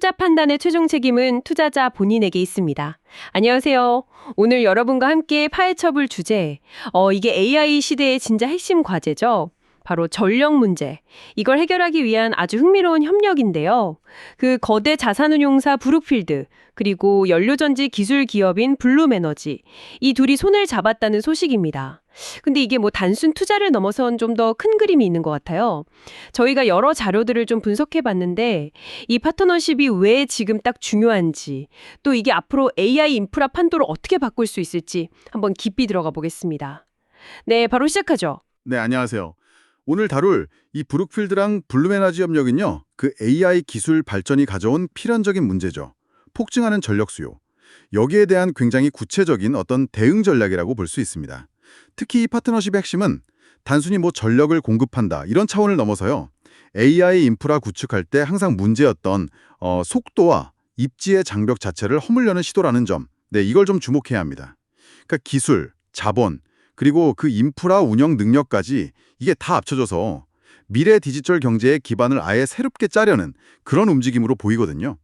투자 판단의 최종 책임은 투자자 본인에게 있습니다. 안녕하세요. 오늘 여러분과 함께 파헤쳐볼 주제, 이게 AI 시대의 진짜 핵심 과제죠. 바로 전력 문제. 이걸 해결하기 위한 아주 흥미로운 협력인데요. 그 거대 자산운용사 브룩필드, 그리고 연료전지 기술 기업인 블룸에너지, 이 둘이 손을 잡았다는 소식입니다. 근데 이게 뭐 단순 투자를 넘어선 좀 더 큰 그림이 있는 것 같아요. 저희가 여러 자료들을 좀 분석해 봤는데 이 파트너십이 왜 지금 딱 중요한지, 또 이게 앞으로 AI 인프라 판도를 어떻게 바꿀 수 있을지 한번 깊이 들어가 보겠습니다. 네, 바로 시작하죠. 네, 안녕하세요. 오늘 다룰 이 브룩필드랑 블룸에너지 협력은요, 그 AI 기술 발전이 가져온 필연적인 문제죠. 폭증하는 전력 수요. 여기에 대한 굉장히 구체적인 어떤 대응 전략이라고 볼 수 있습니다. 특히 이 파트너십의 핵심은 단순히 뭐 전력을 공급한다 이런 차원을 넘어서요. AI 인프라 구축할 때 항상 문제였던 속도와 입지의 장벽 자체를 허물려는 시도라는 점. 네, 이걸 좀 주목해야 합니다. 그러니까 기술, 자본, 그리고 그 인프라 운영 능력까지 이게 다 합쳐져서 미래 디지털 경제의 기반을 아예 새롭게 짜려는 그런 움직임으로 보이거든요.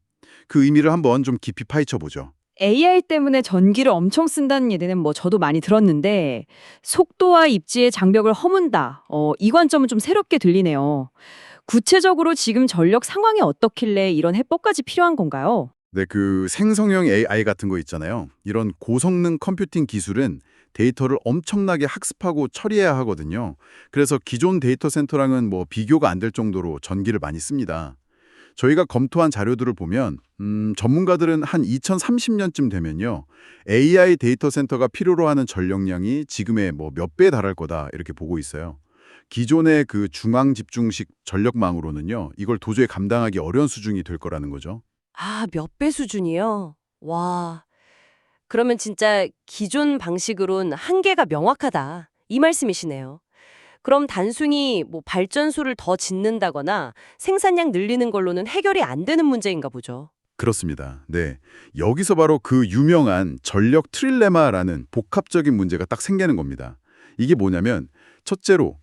그 의미를 한번 좀 깊이 파헤쳐보죠. AI 때문에 전기를 엄청 쓴다는 얘기는 뭐 저도 많이 들었는데 속도와 입지의 장벽을 허문다. 이 관점은 좀 새롭게 들리네요. 구체적으로 지금 전력 상황이 어떻길래 이런 해법까지 필요한 건가요? 네, 그 생성형 AI 같은 거 있잖아요. 이런 고성능 컴퓨팅 기술은 데이터를 엄청나게 학습하고 처리해야 하거든요. 그래서 기존 데이터 센터랑은 뭐 비교가 안 될 정도로 전기를 많이 씁니다. 저희가 검토한 자료들을 보면 전문가들은 한 2030년쯤 되면요. AI 데이터 센터가 필요로 하는 전력량이 지금의 뭐 몇 배에 달할 거다 이렇게 보고 있어요. 기존의 그 중앙 집중식 전력망으로는요. 이걸 도저히 감당하기 어려운 수준이 될 거라는 거죠. 아, 몇 배 수준이요? 와, 그러면 진짜 기존 방식으론 한계가 명확하다. 이 말씀이시네요. 그럼 단순히 뭐 발전소를 더 짓는다거나 생산량 늘리는 걸로는 해결이 안 되는 문제인가 보죠. 그렇습니다. 네. 여기서 바로 그 유명한 전력 트릴레마라는 복합적인 문제가 딱 생기는 겁니다. 이게 뭐냐면 첫째로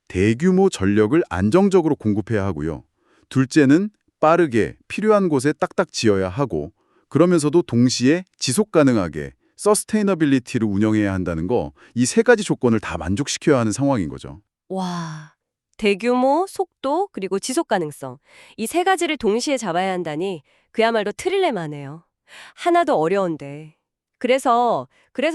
대규모 전력을 안정적으로 공급해야 하고요. 둘째는 빠르게 필요한 곳에 딱딱 지어야 하고 그러면서도 동시에 지속 가능하게 서스테이너빌리티를 운영해야 한다는 거 이 세 가지 조건을 다 만족시켜야 하는 상황인 거죠. 와, 대규모, 속도, 그리고 지속 가능성. 이 세 가지를 동시에 잡아야 한다니 그야말로 트릴레마네요. 하나도 어려운데. 그래서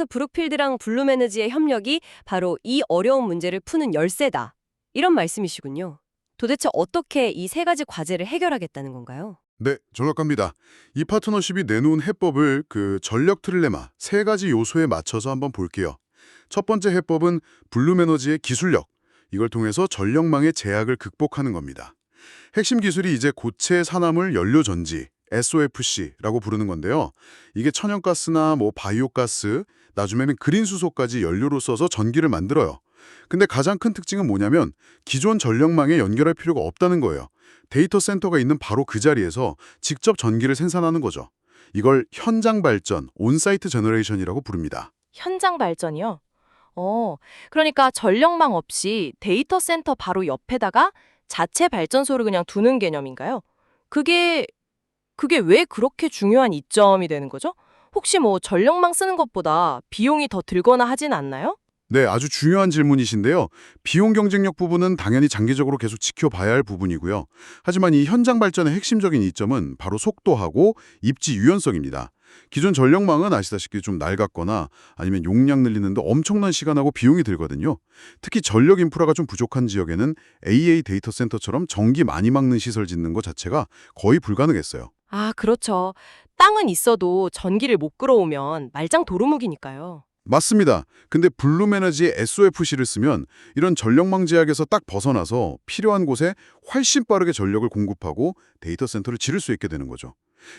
브룩필드랑 블룸에너지의 협력이 바로 이 어려운 문제를 푸는 열쇠다. 이런 말씀이시군요. 도대체 어떻게 이 세 가지 과제를 해결하겠다는 건가요? 네, 정확합니다. 이 파트너십이 내놓은 해법을 그 전력 트릴레마 세 가지 요소에 맞춰서 한번 볼게요. 첫 번째 해법은 블룸에너지의 기술력. 이걸 통해서 전력망의 제약을 극복하는 겁니다. 핵심 기술이 이제 고체 산화물 연료 전지, SOFC라고 부르는 건데요. 이게 천연가스나 뭐 바이오가스, 나중에는 그린 수소까지 연료로 써서 전기를 만들어요. 근데 가장 큰 특징은 뭐냐면 기존 전력망에 연결할 필요가 없다는 거예요. 데이터 센터가 있는 바로 그 자리에서 직접 전기를 생산하는 거죠. 이걸 현장 발전, 온사이트 제너레이션이라고 부릅니다. 현장 발전이요? 그러니까 전력망 없이 데이터 센터 바로 옆에다가 자체 발전소를 그냥 두는 개념인가요? 그게, 그게 왜 그렇게 중요한 이점이 되는 거죠? 혹시 뭐 전력망 쓰는 것보다 비용이 더 들거나 하진 않나요? 네, 아주 중요한 질문이신데요. 비용 경쟁력 부분은 당연히 장기적으로 계속 지켜봐야 할 부분이고요. 하지만 이 현장 발전의 핵심적인 이점은 바로 속도하고 입지 유연성입니다. 기존 전력망은 아시다시피 좀 낡았거나 아니면 용량 늘리는데 엄청난 시간하고 비용이 들거든요. 특히 전력 인프라가 좀 부족한 지역에는 AA 데이터 센터처럼 전기 많이 막는 시설 짓는 것 자체가 거의 불가능했어요. 아, 그렇죠. 땅은 있어도 전기를 못 끌어오면 말짱 도루묵이니까요. 맞습니다. 근데 블룸에너지의 SOFC를 쓰면 이런 전력망 제약에서 딱 벗어나서 필요한 곳에 훨씬 빠르게 전력을 공급하고 데이터 센터를 지을 수 있게 되는 거죠.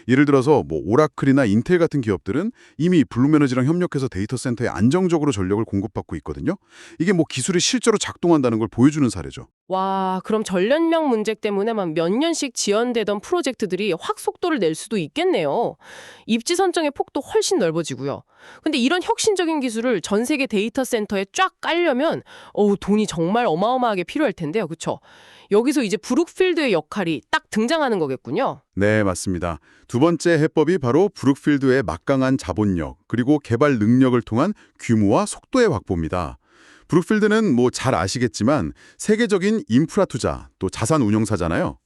예를 들어서 뭐 오라클이나 인텔 같은 기업들은 이미 블룸에너지랑 협력해서 데이터 센터에 안정적으로 전력을 공급받고 있거든요. 이게 뭐 기술이 실제로 작동한다는 걸 보여주는 사례죠. 와, 그럼 전력량 문제 때문에 막 몇 년씩 지연되던 프로젝트들이 확 속도를 낼 수도 있겠네요. 입지 선정의 폭도 훨씬 넓어지고요. 근데 이런 혁신적인 기술을 전 세계 데이터 센터에 쫙 깔려면 돈이 정말 어마어마하게 필요할 텐데요. 그렇죠? 여기서 이제 브룩필드의 역할이 딱 등장하는 거겠군요. 네, 맞습니다. 두 번째 해법이 바로 브룩필드의 막강한 자본력, 그리고 개발 능력을 통한 규모와 속도의 확보입니다. 브룩필드는 뭐 잘 아시겠지만 세계적인 인프라 투자, 또 자산 운용사잖아요.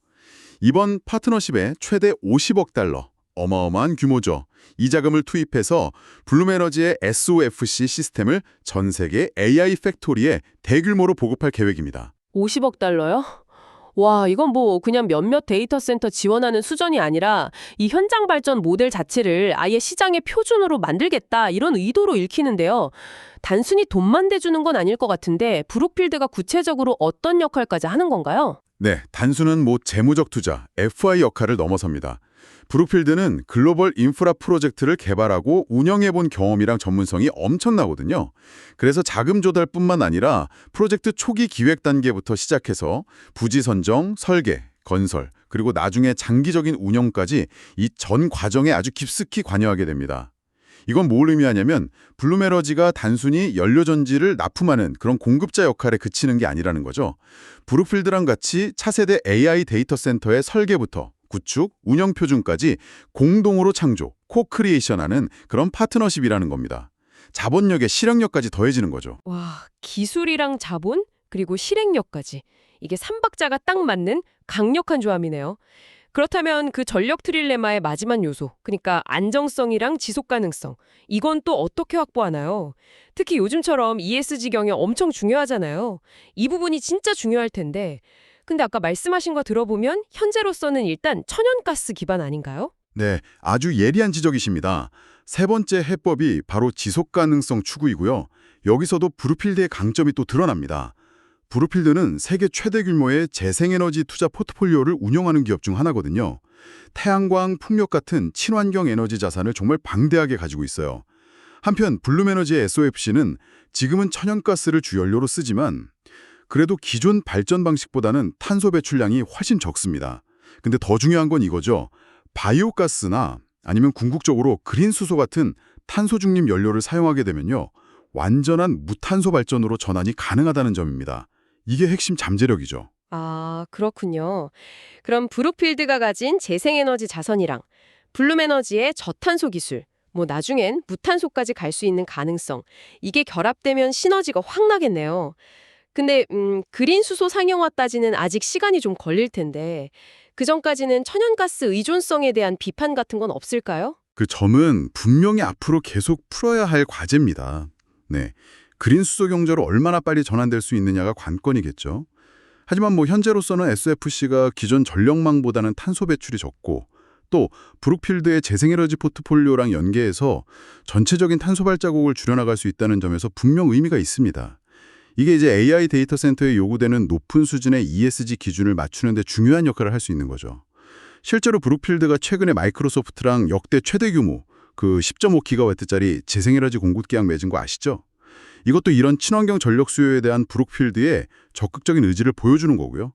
이번 파트너십에 최대 50억 달러, 어마어마한 규모죠. 이 자금을 투입해서 블룸에너지의 SOFC 시스템을 전 세계 AI 팩토리에 대규모로 보급할 계획입니다. 50억 달러요? 와, 이건 뭐 그냥 몇몇 데이터 센터 지원하는 수준이 아니라 이 현장 발전 모델 자체를 아예 시장의 표준으로 만들겠다 이런 의도로 읽히는데요. 단순히 돈만 대주는 건 아닐 것 같은데 브룩필드가 구체적으로 어떤 역할까지 하는 건가요? 네, 단순한 뭐 재무적 투자, FI 역할을 넘어섭니다. 브룩필드는 글로벌 인프라 프로젝트를 개발하고 운영해본 경험이랑 전문성이 엄청나거든요. 그래서 자금 조달뿐만 아니라 프로젝트 초기 기획 단계부터 시작해서 부지 선정, 설계, 건설, 그리고 나중에 장기적인 운영까지 이 전 과정에 아주 깊숙이 관여하게 됩니다. 이건 뭘 의미하냐면 블룸에너지가 단순히 연료전지를 납품하는 그런 공급자 역할에 그치는 게 아니라는 거죠. 브룩필드랑 같이 차세대 AI 데이터 센터의 설계부터 구축, 운영 표준까지 공동으로 창조, 코크리에이션하는 그런 파트너십이라는 겁니다. 자본력에 실행력까지 더해지는 거죠. 와, 기술이랑 자본, 그리고 실행력까지. 이게 삼박자가 딱 맞는 강력한 조합이네요. 그렇다면 그 전력 트릴레마의 마지막 요소, 그러니까 안정성이랑 지속 가능성, 이건 또 어떻게 확보하나요? 특히 요즘처럼 ESG 경영 엄청 중요하잖아요. 이 부분이 진짜 중요할 텐데. 근데 아까 말씀하신 거 들어보면 현재로서는 일단 천연가스 기반 아닌가요? 네, 아주 예리한 지적이십니다. 세 번째 해법이 바로 지속 가능성 추구이고요. 여기서도 브룩필드의 강점이 또 드러납니다. 브룩필드는 세계 최대 규모의 재생에너지 투자 포트폴리오를 운영하는 기업 중 하나거든요. 태양광, 풍력 같은 친환경 에너지 자산을 정말 방대하게 가지고 있어요. 한편 블룸에너지의 SOFC는 지금은 천연가스를 주연료로 쓰지만 그래도 기존 발전 방식보다는 탄소 배출량이 훨씬 적습니다. 근데 더 중요한 건 이거죠. 바이오가스나 아니면 궁극적으로 그린 수소 같은 탄소 중립 연료를 사용하게 되면요. 완전한 무탄소 발전으로 전환이 가능하다는 점입니다. 이게 핵심 잠재력이죠. 아, 그렇군요. 그럼 브룩필드가 가진 재생에너지 자선이랑 블룸에너지의 저탄소 기술, 뭐 나중엔 무탄소까지 갈 수 있는 가능성, 이게 결합되면 시너지가 확 나겠네요. 근데 그린 수소 상용화까지는 아직 시간이 좀 걸릴 텐데 그 전까지는 천연가스 의존성에 대한 비판 같은 건 없을까요? 그 점은 분명히 앞으로 계속 풀어야 할 과제입니다. 네, 그린 수소 경제로 얼마나 빨리 전환될 수 있느냐가 관건이겠죠. 하지만 뭐 현재로서는 SOFC가 기존 전력망보다는 탄소 배출이 적고 또 브룩필드의 재생에너지 포트폴리오랑 연계해서 전체적인 탄소 발자국을 줄여나갈 수 있다는 점에서 분명 의미가 있습니다. 이게 이제 AI 데이터 센터에 요구되는 높은 수준의 ESG 기준을 맞추는 데 중요한 역할을 할 수 있는 거죠. 실제로 브룩필드가 최근에 마이크로소프트랑 역대 최대 규모 그 10.5GW짜리 재생에너지 공급 계약 맺은 거 아시죠? 이것도 이런 친환경 전력 수요에 대한 브룩필드의 적극적인 의지를 보여주는 거고요.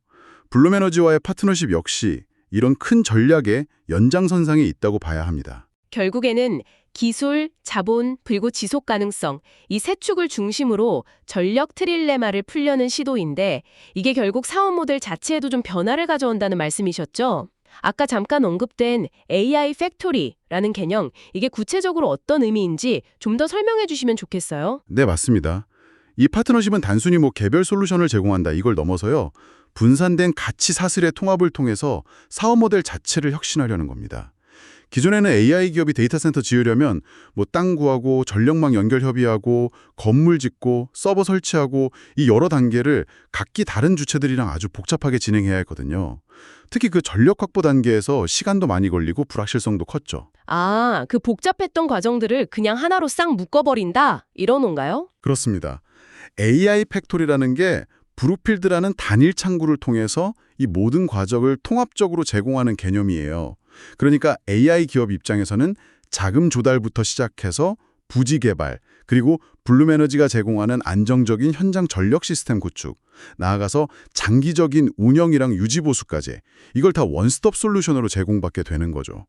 블룸에너지와의 파트너십 역시 이런 큰 전략의 연장선상에 있다고 봐야 합니다. 결국에는 기술, 자본, 그리고 지속 가능성, 이 세 축을 중심으로 전력 트릴레마를 풀려는 시도인데 이게 결국 사업 모델 자체에도 좀 변화를 가져온다는 말씀이셨죠? 아까 잠깐 언급된 AI 팩토리라는 개념, 이게 구체적으로 어떤 의미인지 좀 더 설명해 주시면 좋겠어요. 네, 맞습니다. 이 파트너십은 단순히 뭐 개별 솔루션을 제공한다 이걸 넘어서요. 분산된 가치 사슬의 통합을 통해서 사업 모델 자체를 혁신하려는 겁니다. 기존에는 AI 기업이 데이터 센터 지으려면 뭐 땅 구하고 전력망 연결 협의하고 건물 짓고 서버 설치하고 이 여러 단계를 각기 다른 주체들이랑 아주 복잡하게 진행해야 했거든요. 특히 그 전력 확보 단계에서 시간도 많이 걸리고 불확실성도 컸죠. 아, 그 복잡했던 과정들을 그냥 하나로 싹 묶어버린다? 이런 건가요? 그렇습니다. AI 팩토리라는 게 브룩필드라는 단일 창구를 통해서 이 모든 과정을 통합적으로 제공하는 개념이에요. 그러니까 AI 기업 입장에서는 자금 조달부터 시작해서 부지 개발, 그리고 블룸에너지가 제공하는 안정적인 현장 전력 시스템 구축, 나아가서 장기적인 운영이랑 유지 보수까지 이걸 다 원스톱 솔루션으로 제공받게 되는 거죠.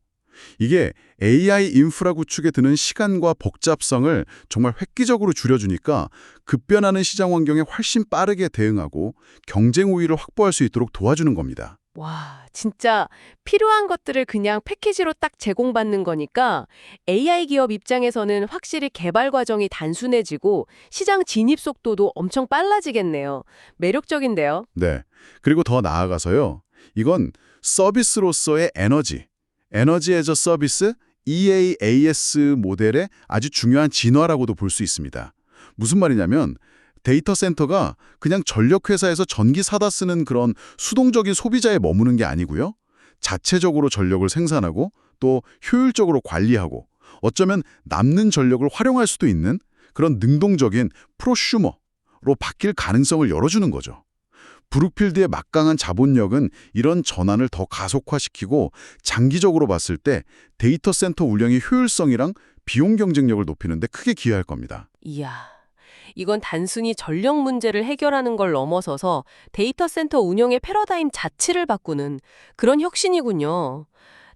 이게 AI 인프라 구축에 드는 시간과 복잡성을 정말 획기적으로 줄여주니까 급변하는 시장 환경에 훨씬 빠르게 대응하고 경쟁 우위를 확보할 수 있도록 도와주는 겁니다. 와, 진짜 필요한 것들을 그냥 패키지로 딱 제공받는 거니까 AI 기업 입장에서는 확실히 개발 과정이 단순해지고 시장 진입 속도도 엄청 빨라지겠네요. 매력적인데요. 네. 그리고 더 나아가서요. 이건 서비스로서의 에너지 애저 서비스, EaaS 모델의 아주 중요한 진화라고도 볼 수 있습니다. 무슨 말이냐면 데이터 센터가 그냥 전력회사에서 전기 사다 쓰는 그런 수동적인 소비자에 머무는 게 아니고요. 자체적으로 전력을 생산하고 또 효율적으로 관리하고 어쩌면 남는 전력을 활용할 수도 있는 그런 능동적인 프로슈머로 바뀔 가능성을 열어주는 거죠. 브룩필드의 막강한 자본력은 이런 전환을 더 가속화시키고 장기적으로 봤을 때 데이터 센터 운영의 효율성이랑 비용 경쟁력을 높이는 데 크게 기여할 겁니다. 이야, 이건 단순히 전력 문제를 해결하는 걸 넘어서서 데이터 센터 운영의 패러다임 자체를 바꾸는 그런 혁신이군요.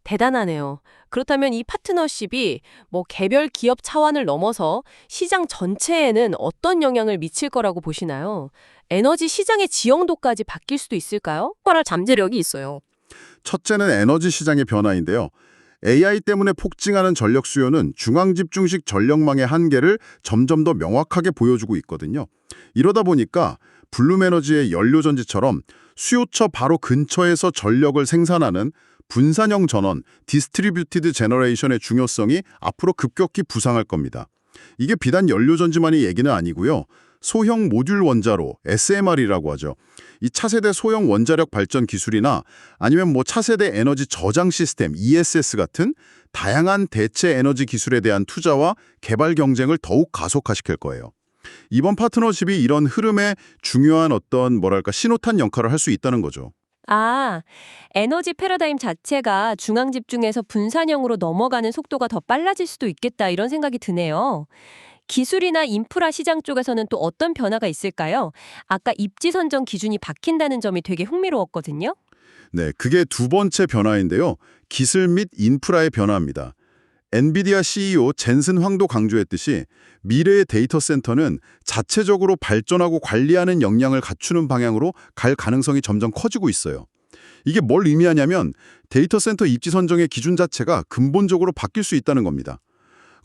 대단하네요. 그렇다면 이 파트너십이 뭐 개별 기업 차원을 넘어서 시장 전체에는 어떤 영향을 미칠 거라고 보시나요? 에너지 시장의 지형도까지 바뀔 수도 있을까요? 폭발할 잠재력이 있어요. 첫째는 에너지 시장의 변화인데요. AI 때문에 폭증하는 전력 수요는 중앙집중식 전력망의 한계를 점점 더 명확하게 보여주고 있거든요. 이러다 보니까 블룸에너지의 연료전지처럼 수요처 바로 근처에서 전력을 생산하는 분산형 전원, 디스트리뷰티드 제너레이션의 중요성이 앞으로 급격히 부상할 겁니다. 이게 비단 연료전지만의 얘기는 아니고요. 소형 모듈 원자로, SMR이라고 하죠. 이 차세대 소형 원자력 발전 기술이나 아니면 뭐 차세대 에너지 저장 시스템, ESS 같은 다양한 대체 에너지 기술에 대한 투자와 개발 경쟁을 더욱 가속화시킬 거예요. 이번 파트너십이 이런 흐름에 중요한 어떤 신호탄 역할을 할 수 있다는 거죠. 아, 에너지 패러다임 자체가 중앙 집중에서 분산형으로 넘어가는 속도가 더 빨라질 수도 있겠다 이런 생각이 드네요. 기술이나 인프라 시장 쪽에서는 또 어떤 변화가 있을까요? 아까 입지 선정 기준이 바뀐다는 점이 되게 흥미로웠거든요. 네, 그게 두 번째 변화인데요. 기술 및 인프라의 변화입니다. 엔비디아 CEO 젠슨 황도 강조했듯이 미래의 데이터 센터는 자체적으로 발전하고 관리하는 역량을 갖추는 방향으로 갈 가능성이 점점 커지고 있어요. 이게 뭘 의미하냐면 데이터 센터 입지 선정의 기준 자체가 근본적으로 바뀔 수 있다는 겁니다.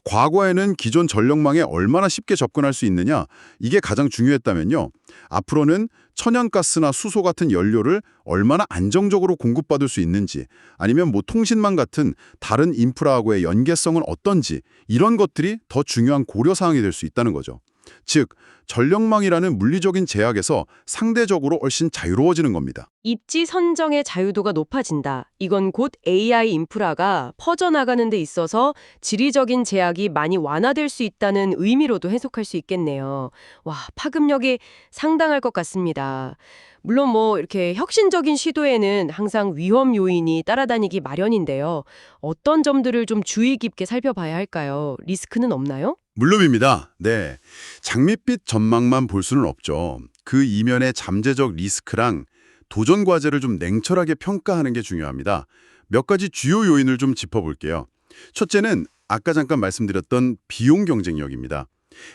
과거에는 기존 전력망에 얼마나 쉽게 접근할 수 있느냐, 이게 가장 중요했다면요. 앞으로는 천연가스나 수소 같은 연료를 얼마나 안정적으로 공급받을 수 있는지, 아니면 뭐 통신망 같은 다른 인프라하고의 연계성은 어떤지, 이런 것들이 더 중요한 고려사항이 될 수 있다는 거죠. 즉, 전력망이라는 물리적인 제약에서 상대적으로 훨씬 자유로워지는 겁니다. 입지 선정의 자유도가 높아진다. 이건 곧 AI 인프라가 퍼져나가는 데 있어서 지리적인 제약이 많이 완화될 수 있다는 의미로도 해석할 수 있겠네요. 와, 파급력이 상당할 것 같습니다. 물론 뭐 이렇게 혁신적인 시도에는 항상 위험 요인이 따라다니기 마련인데요. 어떤 점들을 좀 주의 깊게 살펴봐야 할까요? 리스크는 없나요? 물론입니다. 네, 장밋빛 전망만 볼 수는 없죠. 그 이면의 잠재적 리스크랑 도전 과제를 좀 냉철하게 평가하는 게 중요합니다. 몇 가지 주요 요인을 좀 짚어볼게요. 첫째는 아까 잠깐 말씀드렸던 비용 경쟁력입니다.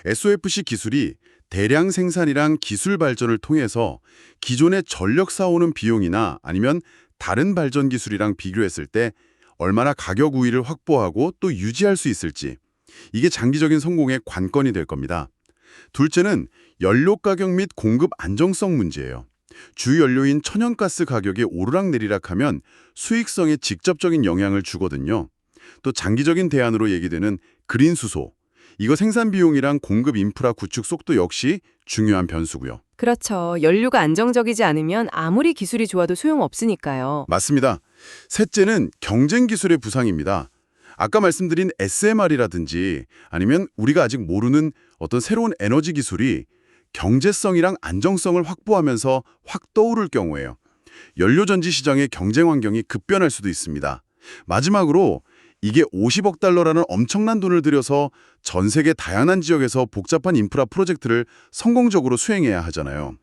SOFC 기술이 대량 생산이랑 기술 발전을 통해서 기존의 전력 사오는 비용이나 아니면 다른 발전 기술이랑 비교했을 때 얼마나 가격 우위를 확보하고 또 유지할 수 있을지, 이게 장기적인 성공의 관건이 될 겁니다. 둘째는 연료 가격 및 공급 안정성 문제예요. 주 연료인 천연가스 가격이 오르락내리락하면 수익성에 직접적인 영향을 주거든요. 또 장기적인 대안으로 얘기되는 그린 수소, 이거 생산 비용이랑 공급 인프라 구축 속도 역시 중요한 변수고요. 그렇죠. 연료가 안정적이지 않으면 아무리 기술이 좋아도 소용없으니까요. 맞습니다. 셋째는 경쟁 기술의 부상입니다. 아까 말씀드린 SMR이라든지 아니면 우리가 아직 모르는 어떤 새로운 에너지 기술이 경제성이랑 안정성을 확보하면서 확 떠오를 경우에요. 연료전지 시장의 경쟁 환경이 급변할 수도 있습니다. 마지막으로 이게 50억 달러라는 엄청난 돈을 들여서 전 세계 다양한 지역에서 복잡한 인프라 프로젝트를 성공적으로 수행해야 하잖아요.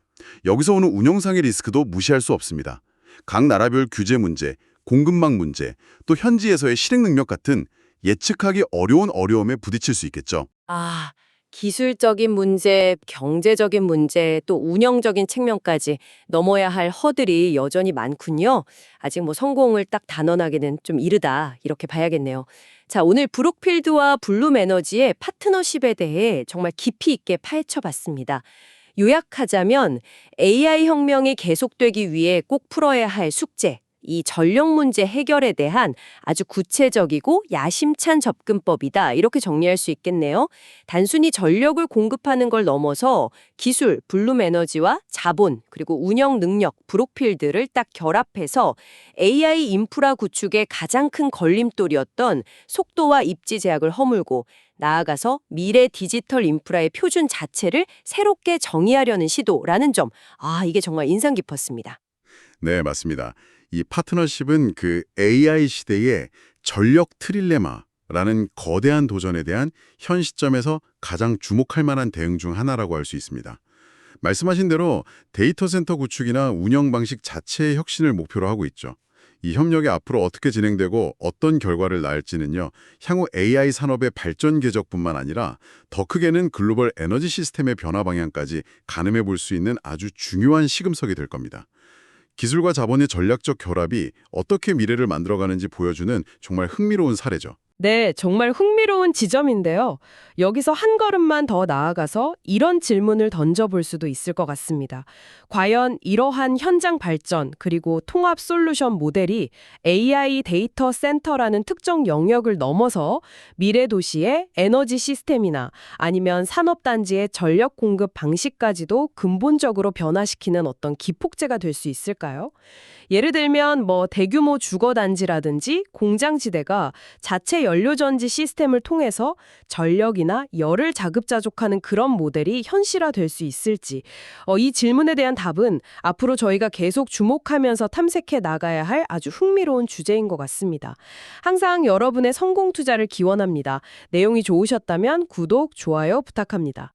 여기서 오는 운영상의 리스크도 무시할 수 없습니다. 각 나라별 규제 문제, 공급망 문제, 또 현지에서의 실행 능력 같은 예측하기 어려운 어려움에 부딪힐 수 있겠죠. 아, 기술적인 문제, 경제적인 문제, 또 운영적인 측면까지 넘어야 할 허들이 여전히 많군요. 아직 뭐 성공을 딱 단언하기는 좀 이르다, 이렇게 봐야겠네요. 자, 오늘 브룩필드와 블룸에너지의 파트너십에 대해 정말 깊이 있게 파헤쳐 봤습니다. 요약하자면 AI 혁명이 계속되기 위해 꼭 풀어야 할 숙제, 이 전력 문제 해결에 대한 아주 구체적이고 야심찬 접근법이다. 이렇게 정리할 수 있겠네요. 단순히 전력을 공급하는 걸 넘어서 기술, 블룸에너지와 자본, 그리고 운영 능력, 브룩필드를 딱 결합해서 AI 인프라 구축의 가장 큰 걸림돌이었던 속도와 입지 제약을 허물고 나아가서 미래 디지털 인프라의 표준 자체를 새롭게 정의하려는 시도라는 점. 이게 정말 인상 깊었습니다. 네, 맞습니다. 이 파트너십은 그 AI 시대의 전력 트릴레마라는 거대한 도전에 대한 현 시점에서 가장 주목할 만한 대응 중 하나라고 할 수 있습니다. 말씀하신 대로 데이터 센터 구축이나 운영 방식 자체의 혁신을 목표로 하고 있죠. 이 협력이 앞으로 어떻게 진행되고 어떤 결과를 낳을지는요, 향후 AI 산업의 발전 궤적뿐만 아니라 더 크게는 글로벌 에너지 시스템의 변화 방향까지 가늠해 볼 수 있는 아주 중요한 시금석이 될 겁니다. 기술과 자본의 전략적 결합이 어떻게 미래를 만들어가는지 보여주는 정말 흥미로운 사례죠. 네, 정말 흥미로운 지점인데요. 여기서 한 걸음만 더 나아가서 이런 질문을 던져볼 수도 있을 것 같습니다. 과연 이러한 현장 발전 그리고 통합 솔루션 모델이 AI 데이터 센터라는 특정 영역을 넘어서 미래 도시의 에너지 시스템이나 아니면 산업단지의 전력 공급 방식까지도 근본적으로 변화시키는 어떤 기폭제가 될 수 있을까요? 예를 들면 대규모 주거단지라든지 공장지대가 자체 연료전지 시스템을 통해서 전력이나 열을 자급자족하는 그런 모델이 현실화될 수 있을지 이 질문에 대한 답은 앞으로 저희가 계속 주목하면서 탐색해 나가야 할 아주 흥미로운 주제인 것 같습니다. 항상 여러분의 성공 투자를 기원합니다. 내용이 좋으셨다면 구독, 좋아요 부탁합니다.